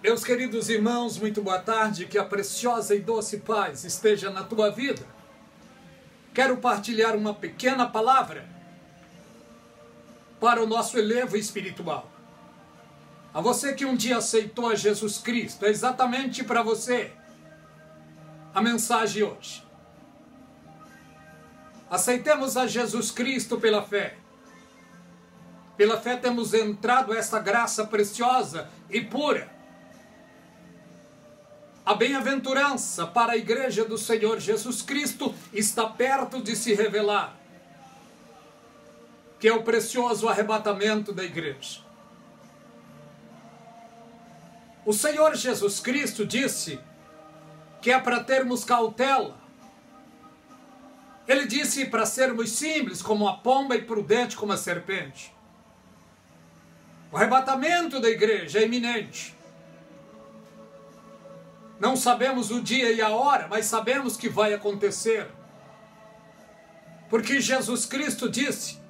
Meus queridos irmãos, muito boa tarde, que a preciosa e doce paz esteja na tua vida. Quero partilhar uma pequena palavra para o nosso elevo espiritual. A você que um dia aceitou a Jesus Cristo, é exatamente para você a mensagem hoje. Aceitemos a Jesus Cristo pela fé. Pela fé temos entrado a esta graça preciosa e pura. A bem-aventurança para a igreja do Senhor Jesus Cristo está perto de se revelar, que é o precioso arrebatamento da igreja. O Senhor Jesus Cristo disse que é para termos cautela. Ele disse para sermos simples como a pomba e prudente como a serpente. O arrebatamento da igreja é iminente. Não sabemos o dia e a hora, mas sabemos que vai acontecer. Porque Jesus Cristo disse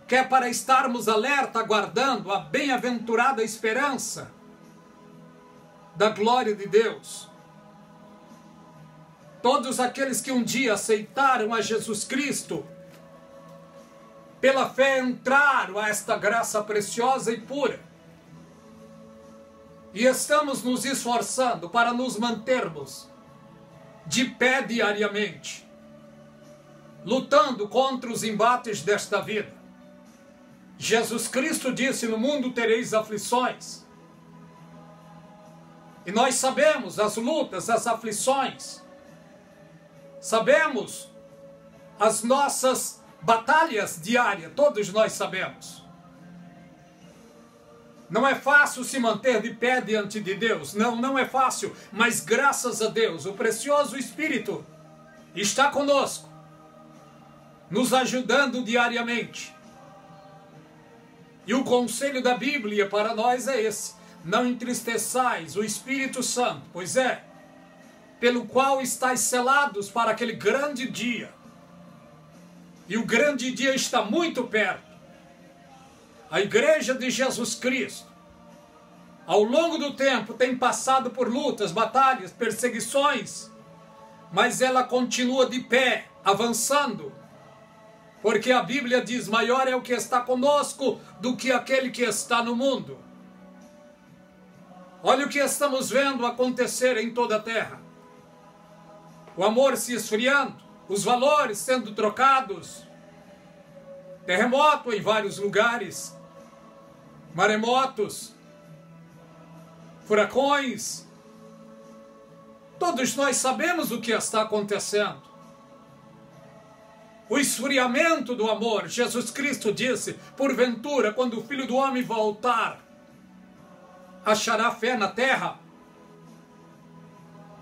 que é para estarmos alerta, aguardando a bem-aventurada esperança da glória de Deus. Todos aqueles que um dia aceitaram a Jesus Cristo, pela fé entraram a esta graça preciosa e pura. E estamos nos esforçando para nos mantermos de pé diariamente, lutando contra os embates desta vida. Jesus Cristo disse: no mundo tereis aflições. E nós sabemos as lutas, as aflições. Sabemos as nossas batalhas diárias, todos nós sabemos. Não é fácil se manter de pé diante de Deus. Não é fácil, mas graças a Deus, o precioso Espírito está conosco, nos ajudando diariamente. E o conselho da Bíblia para nós é esse: não entristeçais o Espírito Santo, pois é, pelo qual estáis selados para aquele grande dia. E o grande dia está muito perto. A igreja de Jesus Cristo, ao longo do tempo, tem passado por lutas, batalhas, perseguições, mas ela continua de pé, avançando, porque a Bíblia diz: maior é o que está conosco do que aquele que está no mundo. Olha o que estamos vendo acontecer em toda a terra. O amor se esfriando, os valores sendo trocados, terremoto em vários lugares, maremotos, furacões. Todos nós sabemos o que está acontecendo. O esfriamento do amor. Jesus Cristo disse: porventura, quando o Filho do Homem voltar, achará fé na terra?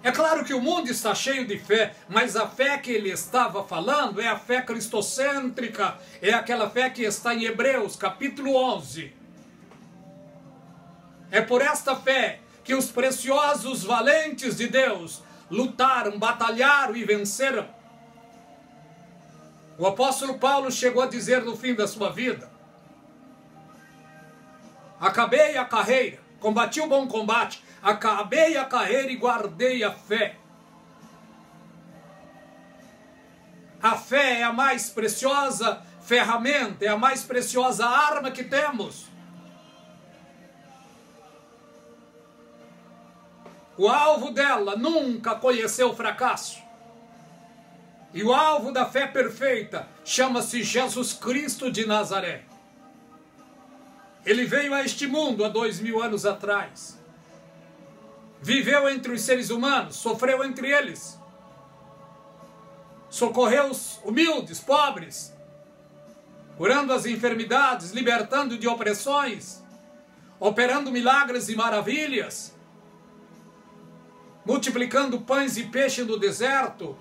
É claro que o mundo está cheio de fé, mas a fé que ele estava falando é a fé cristocêntrica, é aquela fé que está em Hebreus, capítulo 11. É por esta fé que os preciosos valentes de Deus lutaram, batalharam e venceram. O apóstolo Paulo chegou a dizer no fim da sua vida: acabei a carreira, combati o bom combate, acabei a carreira e guardei a fé. A fé é a mais preciosa ferramenta, é a mais preciosa arma que temos. O alvo dela nunca conheceu fracasso. E o alvo da fé perfeita chama-se Jesus Cristo de Nazaré. Ele veio a este mundo há 2000 anos atrás. Viveu entre os seres humanos, sofreu entre eles. Socorreu os humildes, pobres, curando as enfermidades, libertando de opressões, operando milagres e maravilhas, multiplicando pães e peixes no deserto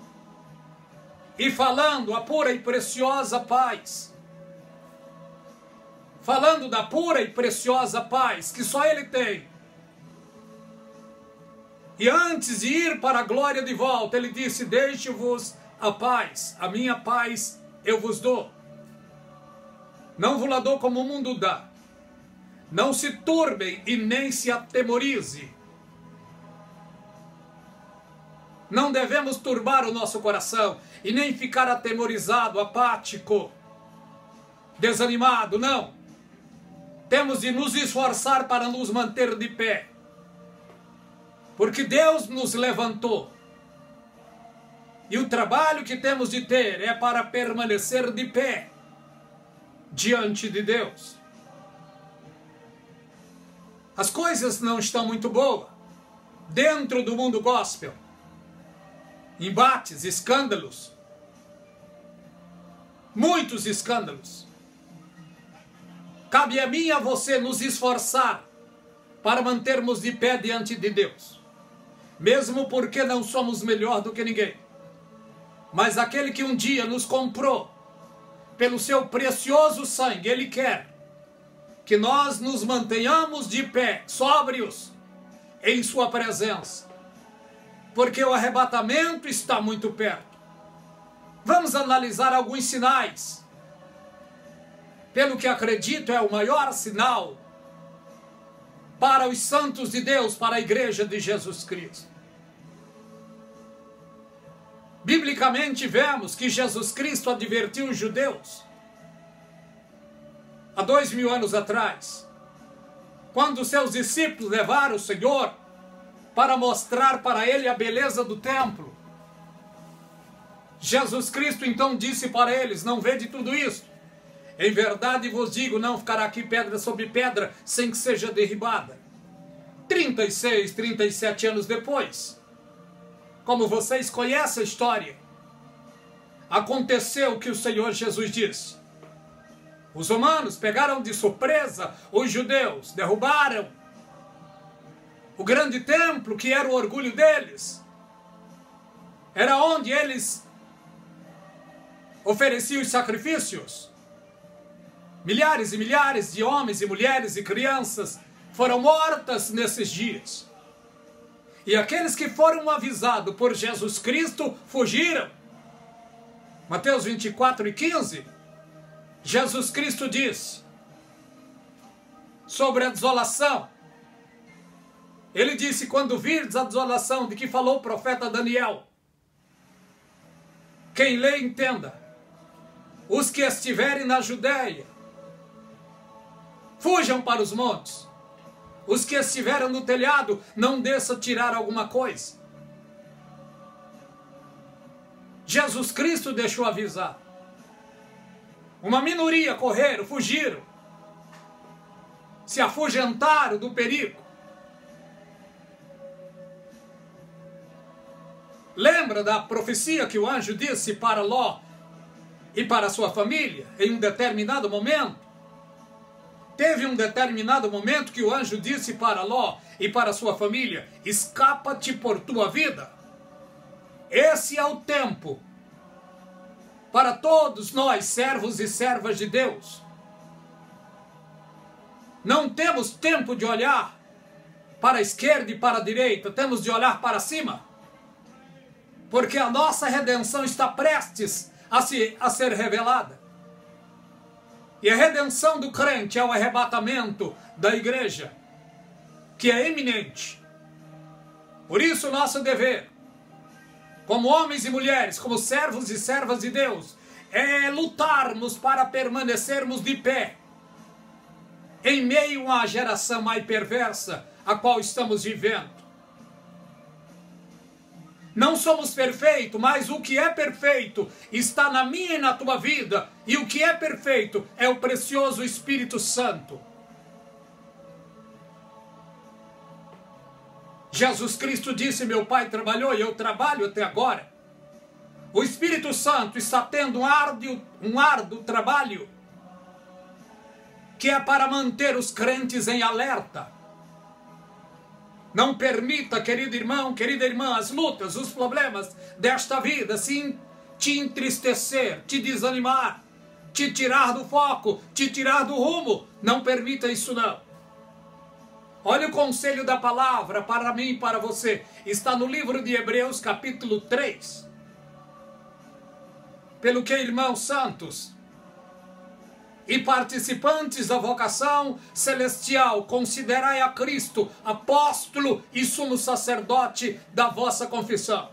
e falando a pura e preciosa paz. Falando da pura e preciosa paz que só Ele tem. E antes de ir para a glória de volta, Ele disse: deixe-vos a paz, a minha paz eu vos dou. Não vos la dou como o mundo dá. Não se turbem e nem se atemorize. Não devemos turbar o nosso coração e nem ficar atemorizado, apático, desanimado, não. Temos de nos esforçar para nos manter de pé, porque Deus nos levantou. E o trabalho que temos de ter é para permanecer de pé diante de Deus. As coisas não estão muito boas dentro do mundo gospel. Embates, escândalos. Muitos escândalos. Cabe a mim e a você nos esforçar para mantermos de pé diante de Deus. Mesmo porque não somos melhor do que ninguém. Mas aquele que um dia nos comprou pelo seu precioso sangue, Ele quer que nós nos mantenhamos de pé, sóbrios, em sua presença. Porque o arrebatamento está muito perto. Vamos analisar alguns sinais. Pelo que acredito, é o maior sinal para os santos de Deus, para a igreja de Jesus Cristo. Biblicamente vemos que Jesus Cristo advertiu os judeus há 2000 anos atrás, quando seus discípulos levaram o Senhor para mostrar para ele a beleza do templo. Jesus Cristo então disse para eles: não vede tudo isso? Em verdade vos digo, não ficará aqui pedra sobre pedra sem que seja derribada. 36, 37 anos depois, como vocês conhecem a história, aconteceu o que o Senhor Jesus disse. Os romanos pegaram de surpresa os judeus, derrubaram o grande templo, que era o orgulho deles. Era onde eles ofereciam os sacrifícios. Milhares e milhares de homens e mulheres e crianças foram mortas nesses dias. E aqueles que foram avisados por Jesus Cristo fugiram. Mateus 24:15, Jesus Cristo diz sobre a desolação. Ele disse: quando virdes a desolação de que falou o profeta Daniel, quem lê entenda. Os que estiverem na Judéia, fujam para os montes. Os que estiverem no telhado, não desçam tirar alguma coisa. Jesus Cristo deixou avisar. Uma minoria correram, fugiram, se afugentaram do perigo. Lembra da profecia que o anjo disse para Ló e para sua família em um determinado momento? Teve um determinado momento que o anjo disse para Ló e para sua família: escapa-te por tua vida. Esse é o tempo para todos nós, servos e servas de Deus. Não temos tempo de olhar para a esquerda e para a direita, temos de olhar para cima. Porque a nossa redenção está prestes a ser revelada. E a redenção do crente é o arrebatamento da igreja, que é iminente. Por isso, nosso dever, como homens e mulheres, como servos e servas de Deus, é lutarmos para permanecermos de pé, em meio à geração mais perversa a qual estamos vivendo. Não somos perfeitos, mas o que é perfeito está na minha e na tua vida. E o que é perfeito é o precioso Espírito Santo. Jesus Cristo disse: meu Pai trabalhou e eu trabalho até agora. O Espírito Santo está tendo um árduo trabalho, que é para manter os crentes em alerta. Não permita, querido irmão, querida irmã, as lutas, os problemas desta vida te entristecer, te desanimar, te tirar do foco, te tirar do rumo. Não permita isso não. Olha o conselho da palavra para mim e para você. Está no livro de Hebreus, capítulo 3. Pelo que, irmãos santos, e participantes da vocação celestial, considerai a Cristo apóstolo e sumo sacerdote da vossa confissão.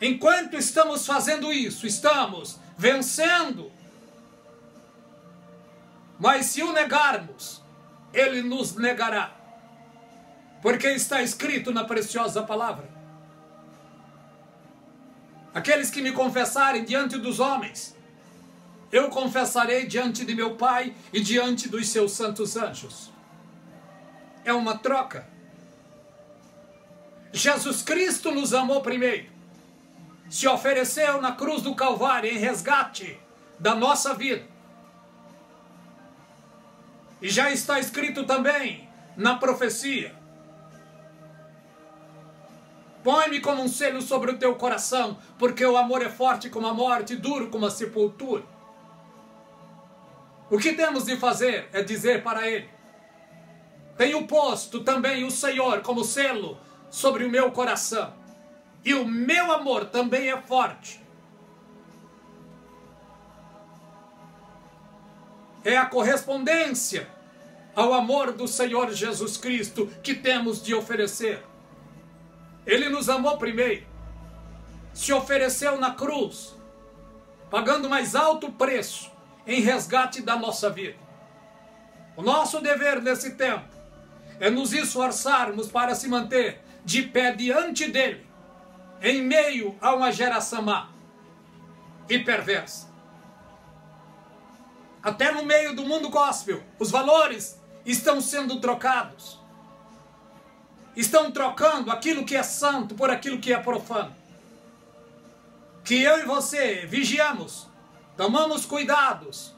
Enquanto estamos fazendo isso, estamos vencendo. Mas se o negarmos, ele nos negará. Porque está escrito na preciosa palavra: aqueles que me confessarem diante dos homens, eu confessarei diante de meu Pai e diante dos seus santos anjos. É uma troca. Jesus Cristo nos amou primeiro, se ofereceu na cruz do Calvário em resgate da nossa vida. E já está escrito também na profecia: põe-me como um selo sobre o teu coração, porque o amor é forte como a morte, duro como a sepultura. O que temos de fazer é dizer para ele: tenho posto também o Senhor como selo sobre o meu coração, e o meu amor também é forte. É a correspondência ao amor do Senhor Jesus Cristo que temos de oferecer. Ele nos amou primeiro, se ofereceu na cruz, pagando mais alto preço em resgate da nossa vida. O nosso dever nesse tempo é nos esforçarmos para se manter de pé diante dele, em meio a uma geração má e perversa. Até no meio do mundo gospel, os valores estão sendo trocados. Estão trocando aquilo que é santo por aquilo que é profano. Que eu e você vigiamos, tomamos cuidados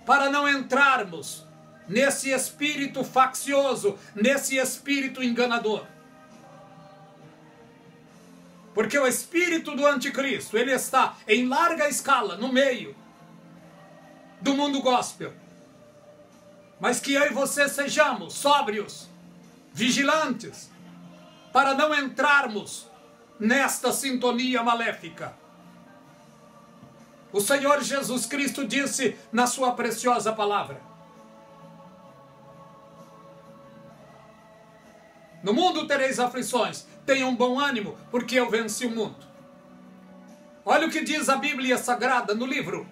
para não entrarmos nesse espírito faccioso, nesse espírito enganador. Porque o espírito do anticristo, ele está em larga escala no meio do mundo gospel. Mas que eu e você sejamos sóbrios, vigilantes, para não entrarmos nesta sintonia maléfica. O Senhor Jesus Cristo disse na sua preciosa palavra: no mundo tereis aflições, tenham bom ânimo, porque eu venci o mundo. Olha o que diz a Bíblia Sagrada no livro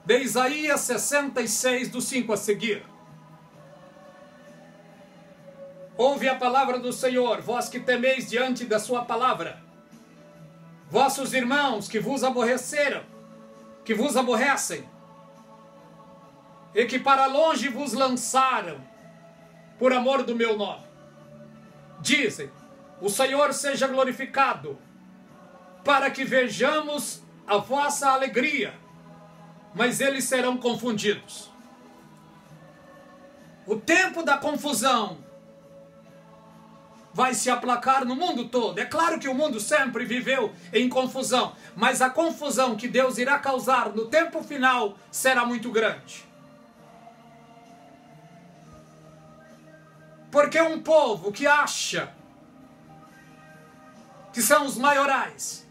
de Isaías 66, do 5 a seguir. Ouve a palavra do Senhor, vós que temeis diante da sua palavra. Vossos irmãos que vos aborreceram, que vos aborrecem, e que para longe vos lançaram, por amor do meu nome. Dizem: o Senhor seja glorificado, para que vejamos a vossa alegria, mas eles serão confundidos. O tempo da confusão vai se aplacar no mundo todo. É claro que o mundo sempre viveu em confusão, mas a confusão que Deus irá causar no tempo final será muito grande. Porque um povo que acha que são os maiorais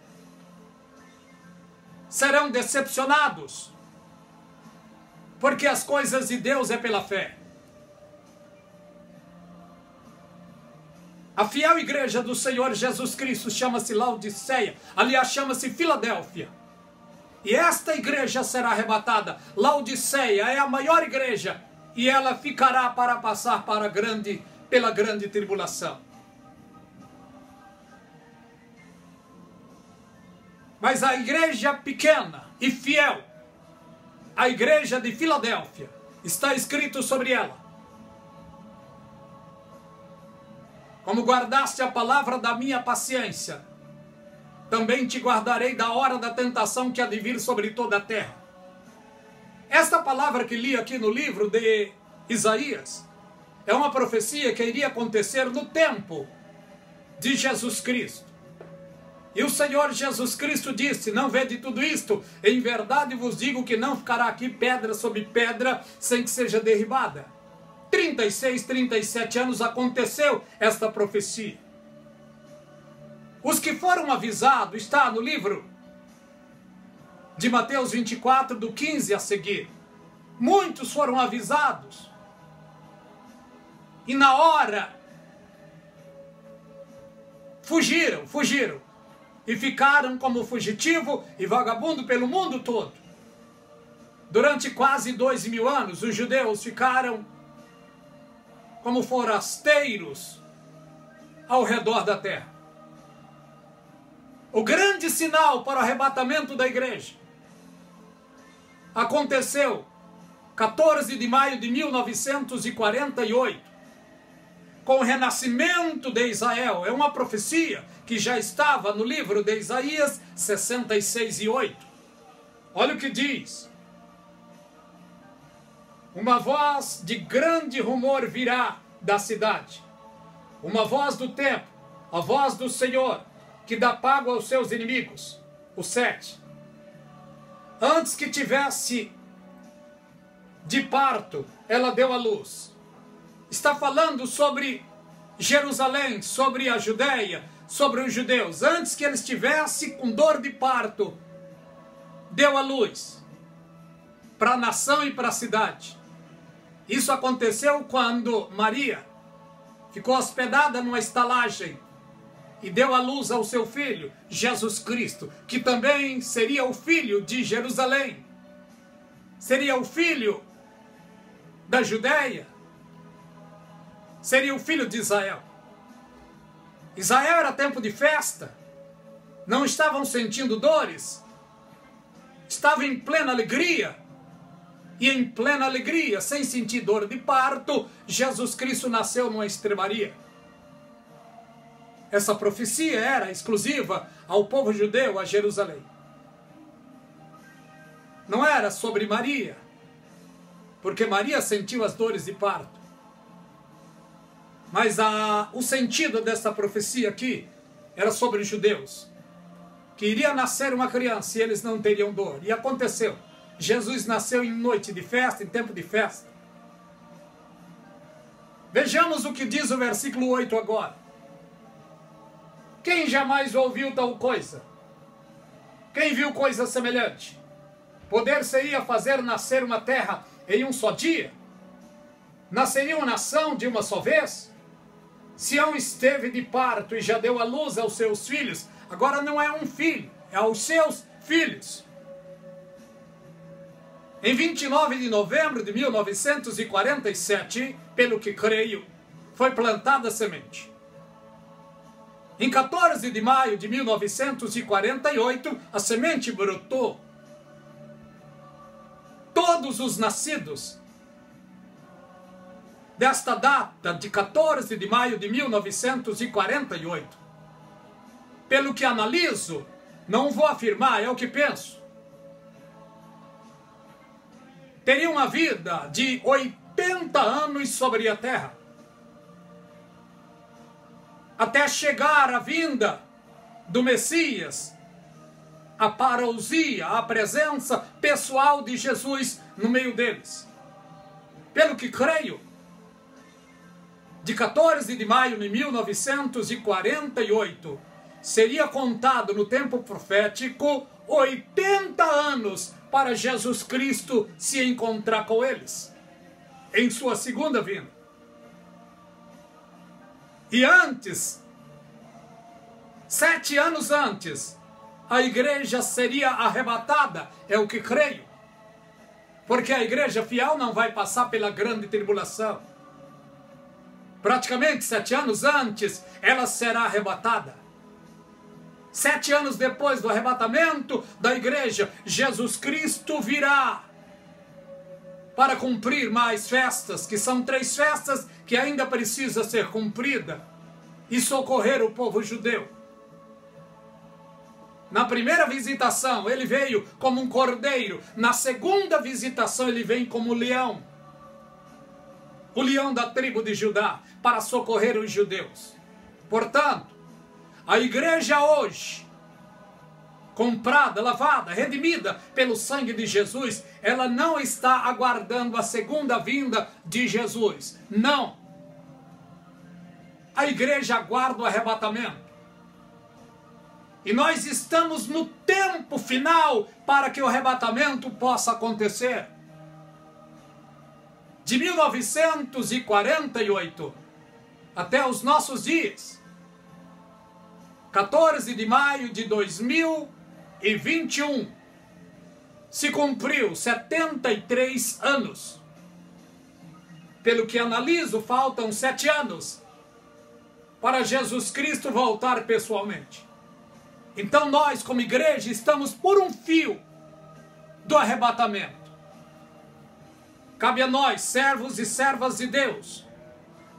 serão decepcionados, porque as coisas de Deus é pela fé. A fiel igreja do Senhor Jesus Cristo chama-se Laodiceia, aliás, chama-se Filadélfia. E esta igreja será arrebatada. Laodiceia é a maior igreja, e ela ficará para passar pela grande tribulação. Mas a igreja pequena e fiel, a igreja de Filadélfia, está escrito sobre ela: como guardaste a palavra da minha paciência, também te guardarei da hora da tentação que há de vir sobre toda a terra. Esta palavra que li aqui no livro de Isaías é uma profecia que iria acontecer no tempo de Jesus Cristo. E o Senhor Jesus Cristo disse: não vede tudo isto? Em verdade vos digo que não ficará aqui pedra sobre pedra sem que seja derribada. 36, 37 anos aconteceu esta profecia. Os que foram avisados, está no livro de Mateus 24, do 15 a seguir. Muitos foram avisados. E na hora fugiram. E ficaram como fugitivo e vagabundo pelo mundo todo. Durante quase 2000 anos, os judeus ficaram como forasteiros ao redor da terra. O grande sinal para o arrebatamento da igreja aconteceu 14 de maio de 1948, com o renascimento de Israel. É uma profecia que já estava no livro de Isaías 66:8. Olha o que diz: uma voz de grande rumor virá da cidade, uma voz do tempo, a voz do Senhor, que dá pago aos seus inimigos. O 7. Antes que tivesse de parto, ela deu à luz. Está falando sobre Jerusalém, sobre a Judéia, sobre os judeus. Antes que eles estivessem com dor de parto, deu à luz para a nação e para a cidade. Isso aconteceu quando Maria ficou hospedada numa estalagem e deu à luz ao seu filho, Jesus Cristo, que também seria o filho de Jerusalém, seria o filho da Judéia, seria o filho de Israel. Israel era tempo de festa, não estavam sentindo dores, estavam em plena alegria, e em plena alegria, sem sentir dor de parto, Jesus Cristo nasceu numa estrebaria. Essa profecia era exclusiva ao povo judeu, a Jerusalém. Não era sobre Maria, porque Maria sentiu as dores de parto. Mas o sentido dessa profecia aqui era sobre os judeus, que iria nascer uma criança e eles não teriam dor. E aconteceu. Jesus nasceu em noite de festa, em tempo de festa. Vejamos o que diz o versículo 8 agora. Quem jamais ouviu tal coisa? Quem viu coisa semelhante? Poder-se-ia fazer nascer uma terra em um só dia? Nasceria uma nação de uma só vez? Sião esteve de parto e já deu à luz aos seus filhos. Agora não é um filho, é aos seus filhos. Em 29 de novembro de 1947, pelo que creio, foi plantada a semente. Em 14 de maio de 1948, a semente brotou. Todos os nascidos desta data de 14 de maio de 1948, pelo que analiso, não vou afirmar, é o que penso, teria uma vida de 80 anos sobre a terra, até chegar a vinda do Messias, a parousia, a presença pessoal de Jesus no meio deles. Pelo que creio, de 14 de maio de 1948, seria contado no tempo profético 80 anos para Jesus Cristo se encontrar com eles, em sua segunda vinda. E antes, 7 anos antes, a igreja seria arrebatada, é o que creio. Porque a igreja fiel não vai passar pela grande tribulação. Praticamente 7 anos antes, ela será arrebatada. 7 anos depois do arrebatamento da igreja, Jesus Cristo virá para cumprir mais festas, que são 3 festas que ainda precisa ser cumprida, e socorrer o povo judeu. Na primeira visitação, ele veio como um cordeiro. Na segunda visitação, ele vem como leão. O leão da tribo de Judá, para socorrer os judeus. Portanto, a igreja hoje, comprada, lavada, redimida pelo sangue de Jesus, ela não está aguardando a segunda vinda de Jesus. Não. A igreja aguarda o arrebatamento. E nós estamos no tempo final para que o arrebatamento possa acontecer. De 1948 até os nossos dias, 14 de maio de 2021, se cumpriu 73 anos. Pelo que analiso, faltam 7 anos para Jesus Cristo voltar pessoalmente. Então nós, como igreja, estamos por um fio do arrebatamento. Cabe a nós, servos e servas de Deus,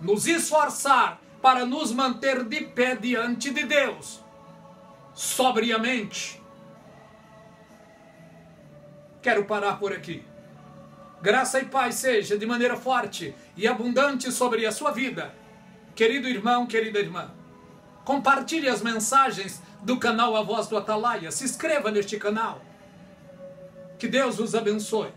nos esforçar para nos manter de pé diante de Deus, sobriamente. Quero parar por aqui. Graça e paz seja de maneira forte e abundante sobre a sua vida. Querido irmão, querida irmã, compartilhe as mensagens do canal A Voz do Atalaia. Se inscreva neste canal. Que Deus os abençoe.